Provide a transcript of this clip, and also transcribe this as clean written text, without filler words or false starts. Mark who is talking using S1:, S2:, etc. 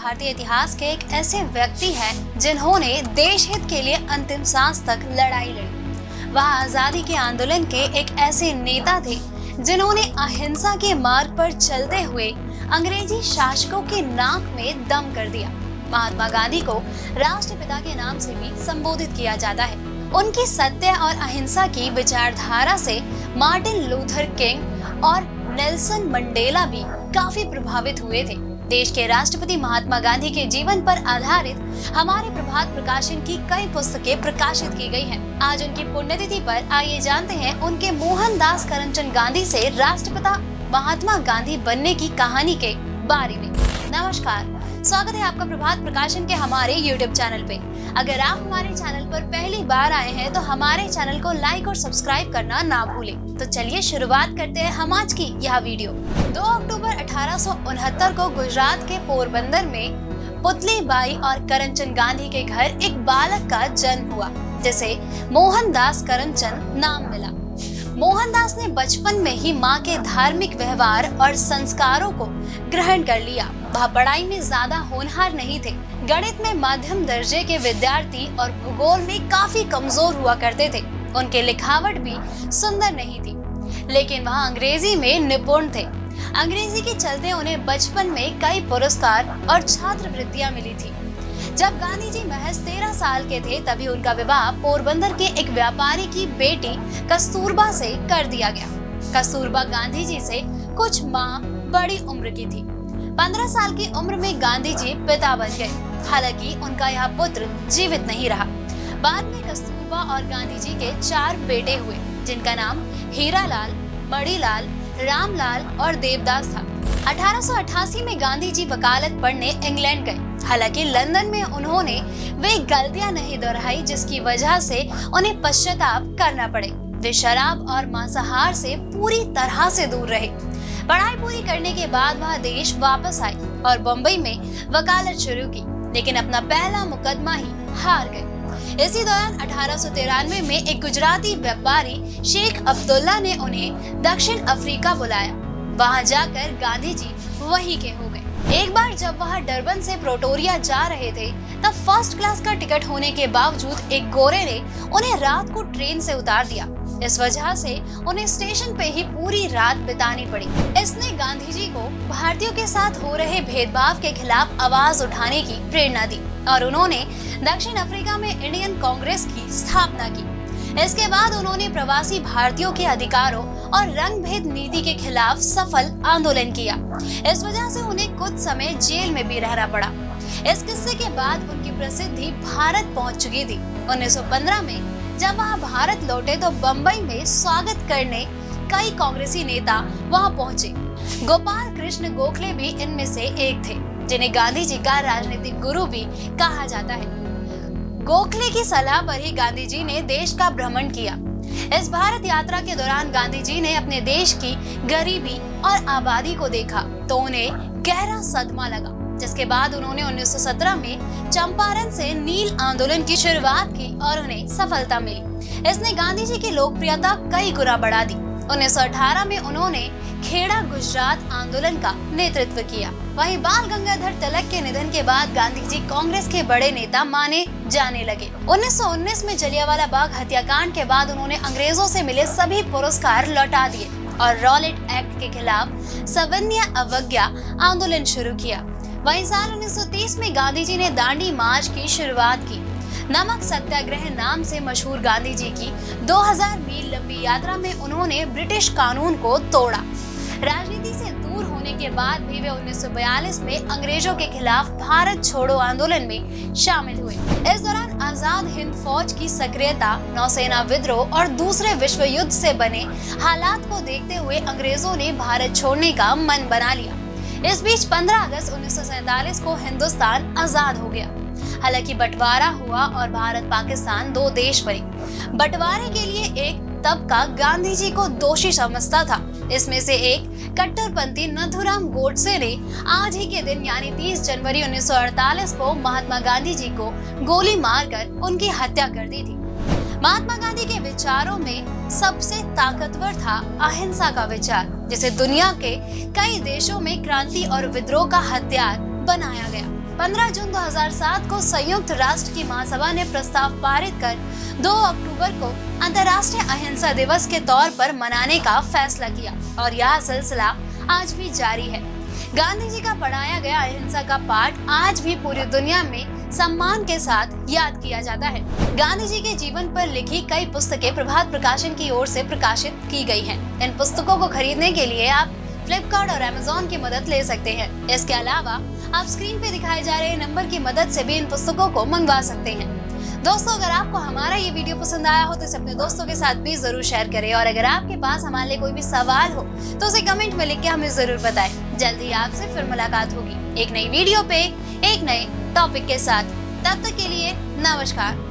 S1: भारतीय इतिहास के एक ऐसे व्यक्ति हैं जिन्होंने देश हित के लिए अंतिम सांस तक लड़ाई लड़ी। वह आजादी के आंदोलन के एक ऐसे नेता थे जिन्होंने अहिंसा के मार्ग पर चलते हुए अंग्रेजी शासकों के नाक में दम कर दिया। महात्मा गांधी को राष्ट्रपिता के नाम से भी संबोधित किया जाता है। उनकी सत्य और अहिंसा की विचारधारा से मार्टिन लूथर किंग और नेल्सन मंडेला भी काफी प्रभावित हुए थे। देश के राष्ट्रपति महात्मा गांधी के जीवन पर आधारित हमारे प्रभात प्रकाशन की कई पुस्तकें प्रकाशित की गई हैं। आज उनकी पुण्यतिथि पर आइए जानते हैं उनके मोहनदास करमचंद गांधी से राष्ट्रपिता महात्मा गांधी बनने की कहानी के बारे में। नमस्कार, स्वागत है आपका प्रभात प्रकाशन के हमारे YouTube चैनल पे। अगर आप हमारे चैनल पर पहली बार आए हैं तो हमारे चैनल को लाइक और सब्सक्राइब करना ना भूलें। तो चलिए शुरुआत करते हैं हम आज की यह वीडियो। 2 अक्टूबर 1869 को गुजरात के पोरबंदर में पुतली बाई और करमचंद गांधी के घर एक बालक का जन्म हुआ, जिसे मोहनदास करमचंद नाम मिला। मोहनदास ने बचपन में ही मां के धार्मिक व्यवहार और संस्कारों को ग्रहण कर लिया। वह पढ़ाई में ज्यादा होनहार नहीं थे। गणित में मध्यम दर्जे के विद्यार्थी और भूगोल में काफी कमजोर हुआ करते थे। उनके लिखावट भी सुंदर नहीं थी, लेकिन वह अंग्रेजी में निपुण थे। अंग्रेजी के चलते उन्हें बचपन में कई पुरस्कार और छात्रवृत्तियां मिली थी। जब गांधी जी महज 13 साल के थे तभी उनका विवाह पोरबंदर के एक व्यापारी की बेटी कस्तूरबा से कर दिया गया। कस्तूरबा गांधी जी से कुछ माह बड़ी उम्र की थी। 15 साल की उम्र में गांधी जी पिता बन गए। हालांकि उनका यह पुत्र जीवित नहीं रहा। बाद में कस्तूरबा और गांधी जी के 4 बेटे हुए, जिनका नाम हीरालाल, मणिलाल, रामलाल और देवदास था। 1888 में गांधी जी वकालत पढ़ने इंग्लैंड गए। हालांकि लंदन में उन्होंने वे गलतियां नहीं दोहराई जिसकी वजह से उन्हें पश्चाताप करना पड़े। वे शराब और मांसाहार से पूरी तरह से दूर रहे। पढ़ाई पूरी करने के बाद वह देश वापस आए और बम्बई में वकालत शुरू की, लेकिन अपना पहला मुकदमा ही हार गए। इसी दौरान 1893 में एक गुजराती व्यापारी शेख अब्दुल्ला ने उन्हें दक्षिण अफ्रीका बुलाया। वहां जाकर गांधी जी वहीं के हो गए। एक बार जब वह डरबन से प्रोटोरिया जा रहे थे तब फर्स्ट क्लास का टिकट होने के बावजूद एक गोरे ने उन्हें रात को ट्रेन से उतार दिया। इस वजह से उन्हें स्टेशन पे ही पूरी रात बितानी पड़ी। इसने गांधी जी को भारतीयों के साथ हो रहे भेदभाव के खिलाफ आवाज उठाने की प्रेरणा दी और उन्होंने दक्षिण अफ्रीका में इंडियन कांग्रेस की स्थापना की। इसके बाद उन्होंने प्रवासी भारतीयों के अधिकारों और रंग भेद नीति के खिलाफ सफल आंदोलन किया। इस वजह से उन्हें कुछ समय जेल में भी रहना पड़ा। इस किस्से के बाद उनकी प्रसिद्धि भारत पहुंच चुकी थी। 1915 में जब वह भारत लौटे तो बम्बई में स्वागत करने कई कांग्रेसी नेता वहां पहुंचे। गोपाल कृष्ण गोखले भी इनमें से एक थे, जिन्हें गांधी जी का राजनीतिक गुरु भी कहा जाता है। गोखले की सलाह पर ही गांधी जी ने देश का भ्रमण किया। इस भारत यात्रा के दौरान गांधी जी ने अपने देश की गरीबी और आबादी को देखा तो उन्हें गहरा सदमा लगा, जिसके बाद उन्होंने 1917 में चंपारण से नील आंदोलन की शुरुआत की और उन्हें सफलता मिली। इसने गांधी जी की लोकप्रियता कई गुना बढ़ा दी। 1918 में उन्होंने खेड़ा गुजरात आंदोलन का नेतृत्व किया। वहीं बाल गंगाधर तिलक के निधन के बाद गांधी जी कांग्रेस के बड़े नेता माने जाने लगे। 1919 में जलियांवाला बाग हत्याकांड के बाद उन्होंने अंग्रेजों से मिले सभी पुरस्कार लौटा दिए और रॉलेट एक्ट के खिलाफ सविनय अवज्ञा आंदोलन शुरू किया। वहीं साल 1930 में गांधी जी ने दांडी मार्च की शुरुआत की। नमक सत्याग्रह नाम से मशहूर गांधी जी की 2000 मील लंबी यात्रा में उन्होंने ब्रिटिश कानून को तोड़ा। राजनीति से दूर होने के बाद भी वे 1942 में अंग्रेजों के खिलाफ भारत छोड़ो आंदोलन में शामिल हुए। इस दौरान आजाद हिंद फौज की सक्रियता, नौसेना विद्रोह और दूसरे विश्व युद्ध से बने हालात को देखते हुए अंग्रेजों ने भारत छोड़ने का मन बना लिया। इस बीच 15 अगस्त 1947 को हिंदुस्तान आजाद हो गया। हालांकि बंटवारा हुआ और भारत पाकिस्तान 2 देश बने। बंटवारे के लिए एक तबका गांधी जी को दोषी समझता था। इसमें से एक कट्टरपंथी नथुराम गोडसे ने आज ही के दिन यानी 30 जनवरी 1948 को महात्मा गांधी जी को गोली मारकर उनकी हत्या कर दी थी। महात्मा गांधी के विचारों में सबसे ताकतवर था अहिंसा का विचार, जिसे दुनिया के कई देशों में क्रांति और विद्रोह का हथियार बनाया गया। 15 जून 2007 को संयुक्त राष्ट्र की महासभा ने प्रस्ताव पारित कर 2 अक्टूबर को अंतर्राष्ट्रीय अहिंसा दिवस के तौर पर मनाने का फैसला किया और यह सिलसिला आज भी जारी है। गांधी जी का पढ़ाया गया अहिंसा का पाठ आज भी पूरी दुनिया में सम्मान के साथ याद किया जाता है। गांधी जी के जीवन पर लिखी कई पुस्तकें प्रभात प्रकाशन की ओर से प्रकाशित की गई हैं। इन पुस्तकों को खरीदने के लिए आप फ्लिपकार्ट और अमेज़न की मदद ले सकते हैं। इसके अलावा आप स्क्रीन पे दिखाए जा रहे नंबर की मदद से भी इन पुस्तकों को मंगवा सकते हैं। दोस्तों, अगर आपको हमारा ये वीडियो पसंद आया हो तो इसे अपने दोस्तों के साथ भी जरूर शेयर करें और अगर आपके पास हमारे लिए कोई भी सवाल हो तो उसे कमेंट में लिख के हमें जरूर बताएं। जल्दी आपसे फिर मुलाकात होगी एक नई वीडियो पे एक नए टॉपिक के साथ। तब तक के लिए नमस्कार।